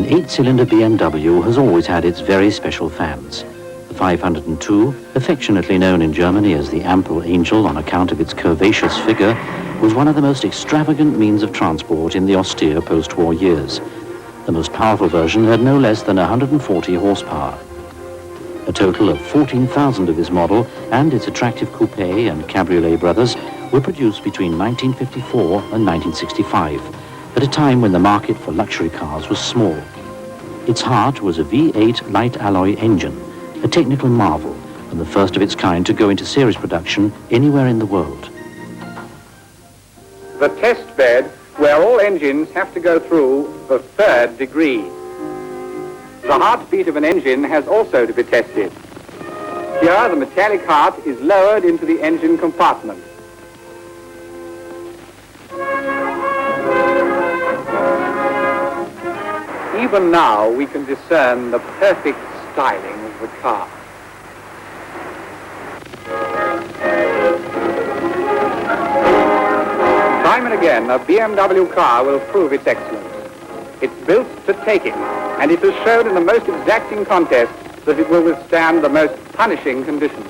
An 8-cylinder BMW has always had its very special fans. The 502, affectionately known in Germany as the Ample Angel on account of its curvaceous figure, was one of the most extravagant means of transport in the austere post-war years. The most powerful version had no less than 140 horsepower. A total of 14,000 of this model and its attractive coupe and cabriolet brothers were produced between 1954 and 1965, at a time when the market for luxury cars was small. Its heart was a V8 light alloy engine, a technical marvel, and the first of its kind to go into series production anywhere in the world. The test bed where all engines have to go through the 3rd degree. The heartbeat of an engine has also to be tested. Here the metallic heart is lowered into the engine compartment. Even now we can discern the perfect styling of the car. Time and again, a BMW car will prove its excellence. It's built to take it, and it has shown in the most exacting contests that it will withstand the most punishing conditions.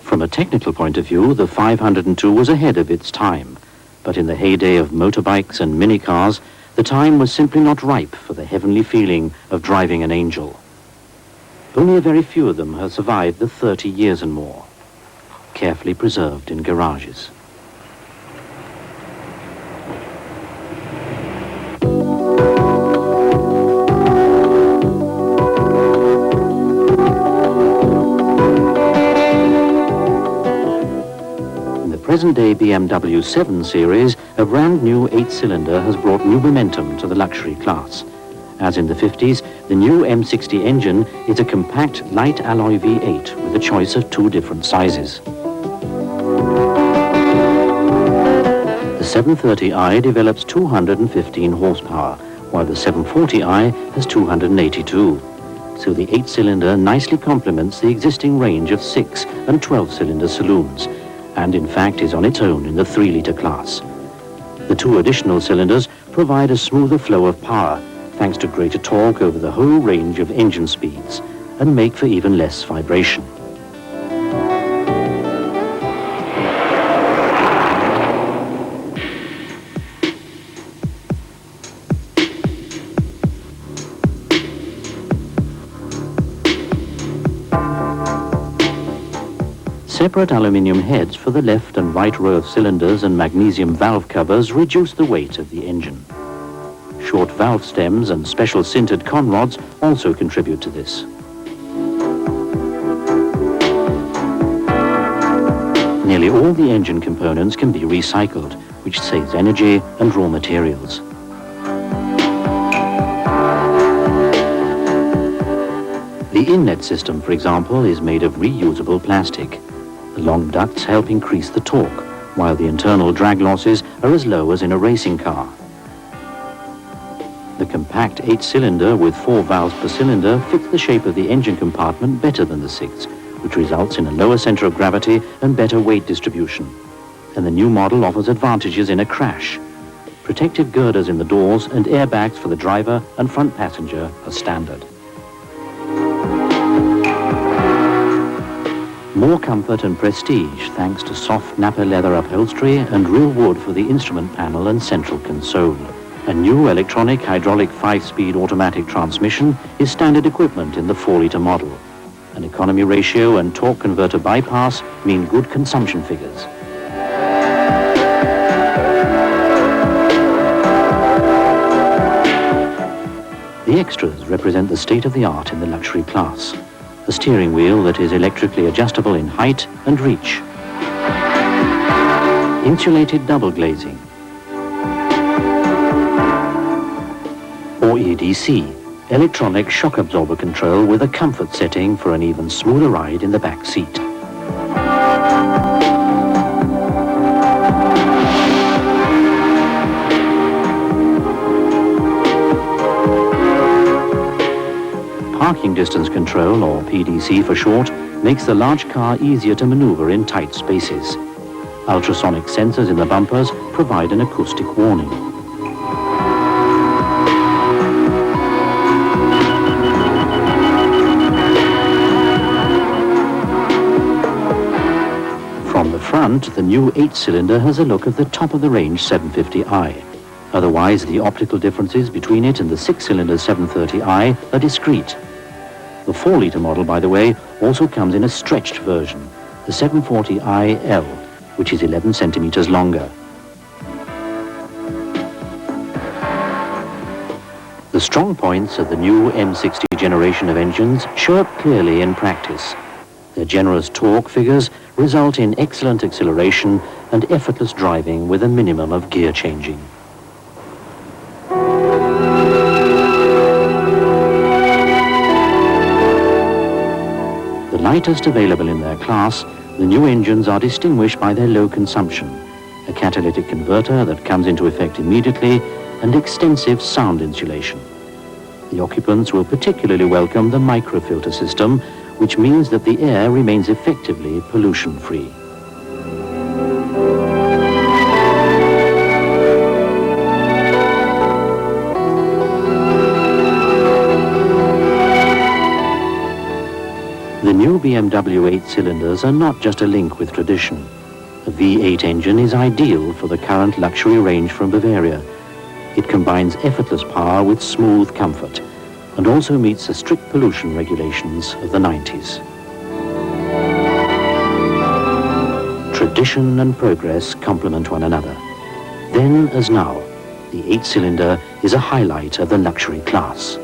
From a technical point of view, the 502 was ahead of its time. But in the heyday of motorbikes and minicars, the time was simply not ripe for the heavenly feeling of driving an angel. Only a very few of them have survived the 30 years and more, carefully preserved in garages. Present-day BMW 7 Series, a brand new 8-cylinder has brought new momentum to the luxury class. As in the 50s, the new M60 engine is a compact light alloy V8 with a choice of 2 different sizes. The 730i develops 215 horsepower, while the 740i has 282. So the 8-cylinder nicely complements the existing range of 6 and 12-cylinder saloons, and in fact is on its own in the 3-litre class. The 2 additional cylinders provide a smoother flow of power, thanks to greater torque over the whole range of engine speeds, and make for even less vibration. Separate aluminium heads for the left and right row of cylinders and magnesium valve covers reduce the weight of the engine. Short valve stems and special sintered conrods also contribute to this. Nearly all the engine components can be recycled, which saves energy and raw materials. The inlet system, for example, is made of reusable plastic. The long ducts help increase the torque, while the internal drag losses are as low as in a racing car. The compact 8-cylinder with 4 valves per cylinder fits the shape of the engine compartment better than the 6, which results in a lower center of gravity and better weight distribution. And the new model offers advantages in a crash. Protective girders in the doors and airbags for the driver and front passenger are standard. More comfort and prestige thanks to soft Napa leather upholstery and real wood for the instrument panel and central console. A new electronic hydraulic 5-speed automatic transmission is standard equipment in the 4-litre model. An economy ratio and torque converter bypass mean good consumption figures. The extras represent the state-of-the-art in the luxury class. A steering wheel that is electrically adjustable in height and reach. Insulated double glazing. Or EDC, electronic shock absorber control with a comfort setting for an even smoother ride in the back seat. Parking distance control, or PDC for short, makes the large car easier to maneuver in tight spaces. Ultrasonic sensors in the bumpers provide an acoustic warning. front, the new 8-cylinder has a look of the top-of-the-range 750i. Otherwise, the optical differences between it and the 6-cylinder 730i are discrete. The 4-litre model, by the way, also comes in a stretched version, the 740iL, which is 11 centimetres longer. The strong points of the new M60 generation of engines show up clearly in practice. Their generous torque figures result in excellent acceleration and effortless driving with a minimum of gear changing. The lightest available in their class, the new engines are distinguished by their low consumption, a catalytic converter that comes into effect immediately, and extensive sound insulation. The occupants will particularly welcome the microfilter system, which means that the air remains effectively pollution-free. The new BMW 8-cylinders are not just a link with tradition. The V8 engine is ideal for the current luxury range from Bavaria. It combines effortless power with smooth comfort and also meets the strict pollution regulations of the 90s. Tradition and progress complement one another. Then, as now, the 8-cylinder is a highlight of the luxury class.